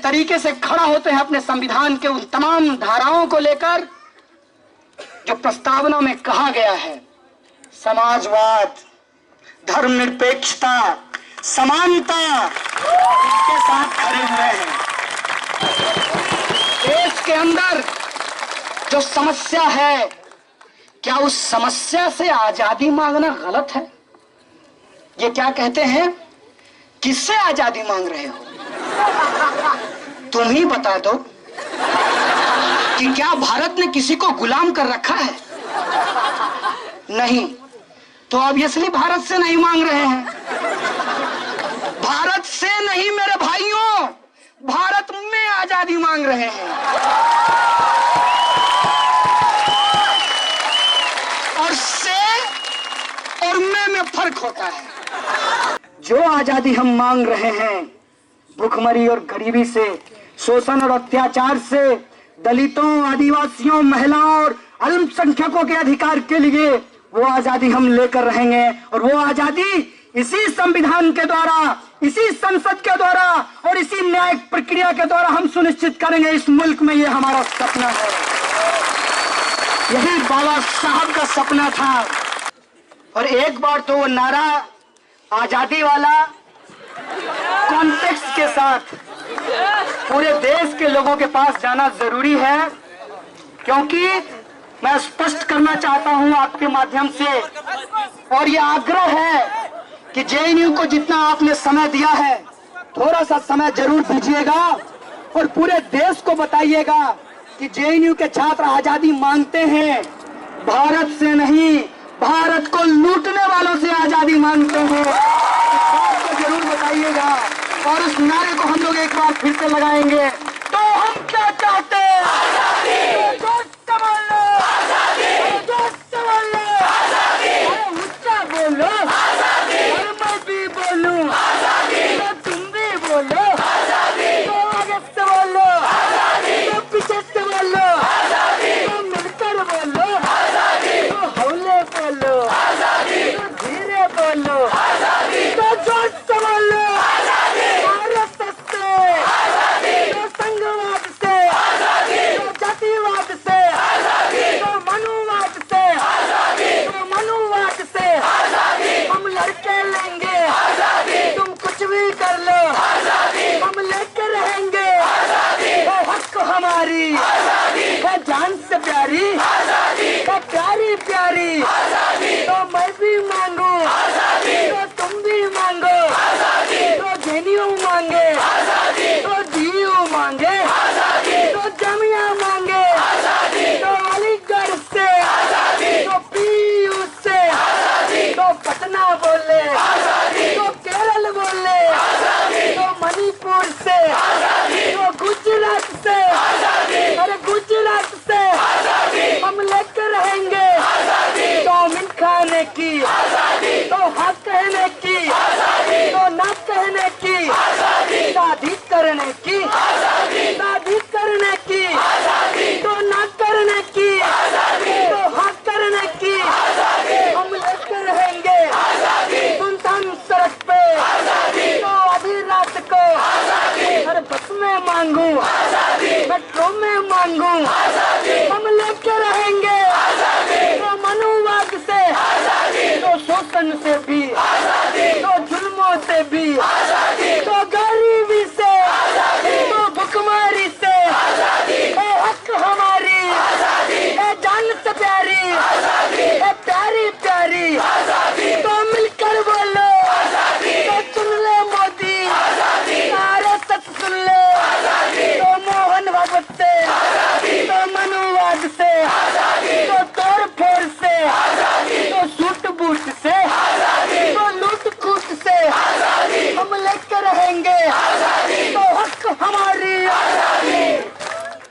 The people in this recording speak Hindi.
तरीके से खड़ा होते हैं अपने संविधान के उन तमाम धाराओं को लेकर जो प्रस्तावना में कहा गया है, समाजवाद, धर्मनिरपेक्षता, समानता, इसके साथ खड़े हुए हैं। देश के अंदर जो समस्या है, क्या उस समस्या से आजादी मांगना गलत है? ये क्या कहते हैं, किससे आजादी मांग रहे हो? तुम ही बता दो कि क्या भारत ने किसी को गुलाम कर रखा है? नहीं। तो ऑब्वियसली भारत से नहीं मांग रहे हैं। भारत से नहीं मेरे भाइयों, भारत में आजादी मांग रहे हैं। और से और में फर्क होता है। जो आजादी हम मांग रहे हैं, भूखमरी और गरीबी से, शोषण और अत्याचार से, दलितों, आदिवासियों, महिलाओं और अल्पसंख्यकों के अधिकार के लिए, वो आजादी हम लेकर रहेंगे। और वो आजादी इसी संविधान के द्वारा, इसी संसद के द्वारा और इसी न्यायिक प्रक्रिया के द्वारा हम सुनिश्चित करेंगे। इस मुल्क में ये हमारा सपना है। यही बाबा साहब का सपना था। और एक बार तो वो नारा आजादी वाला कॉन्टेक्स्ट के साथ पूरे देश के लोगों के पास जाना जरूरी है, क्योंकि मैं स्पष्ट करना चाहता हूं आपके माध्यम से, और ये आग्रह है कि जेएनयू को जितना आपने समय दिया है, थोड़ा सा समय जरूर दीजिएगा और पूरे देश को बताइएगा कि जेएनयू के छात्र आजादी मांगते हैं, भारत से नहीं, भारत को लूटने वालों से आजादी मांगते हैं। इस बात को जरूर बताइएगा। और उस नारे को हम लोग एक बार फिर से लगाएंगे। तो हम क्या चाहते हैं? आजादी। दोस्त बोलो आजादी। दोस्त बोलो आजादी। ऊंचा बोलो आजादी। और मैं भी बोलूं आजादी। तो तुम भी बोलो आजादी। तो आगे से बोलो आजादी। तो पीछे से बोलो आजादी। तो मिलकर बोलो आजादी। तो हौले बोलो आजादी। तो धीरे बोलो आजादी। तो जोर से बोलो आजादी। भारत से आजादी। तो संघवाद से आजादी। तो जातिवाद से आजादी। तो मनुवाद से आजादी। तो मनुवाद से आजादी। हम लड़के लेंगे आजादी। तुम कुछ भी कर लो आजादी। हम लेके रहेंगे आजादी। है हक हमारी आजादी। है जान से प्यारी आजादी। है प्यारी प्यारी आजादी। तो मैं भी मांगू आजादी। तो तुम भी मांगो आजादी। तो जेएनयू मांगे आजादी। तो डीयू मांगे आजादी। तो जामिया मांगे आजादी। तो अलीगढ़ से आजादी। तो पीयू से आजादी। तो पटना बोले आजादी। तो केरल बोले आजादी। तो मणिपुर से आजादी। तो गुजरात से आजादी। अरे गुजरात से आजादी। हम लेकर रहेंगे आजादी। चाउमीन खाने की आजादी। तो हाँ कहने की आजादी। तो ना कहने की आजादी। शादी करने की आजादी। शादी करने की आजादी। तो ना करने की आजादी। तो हाँ करने की आजादी। हम लेकर रहेंगे आजादी। सुनसान सड़क पे आजादी। तो आधी रात को आजादी। हर बस में मांगू आजादी। मेट्रो में मांगू आजादी। हम लेकर रहेंगे आजादी। तो मनुवाद से आजादी। तो शोषण से भी आजादी। तो जुल्मों से भी आजादी। तो गरीबी से आजादी। तो भुखमरी से आजादी। है हक हमारी आजादी। है जान से प्यारी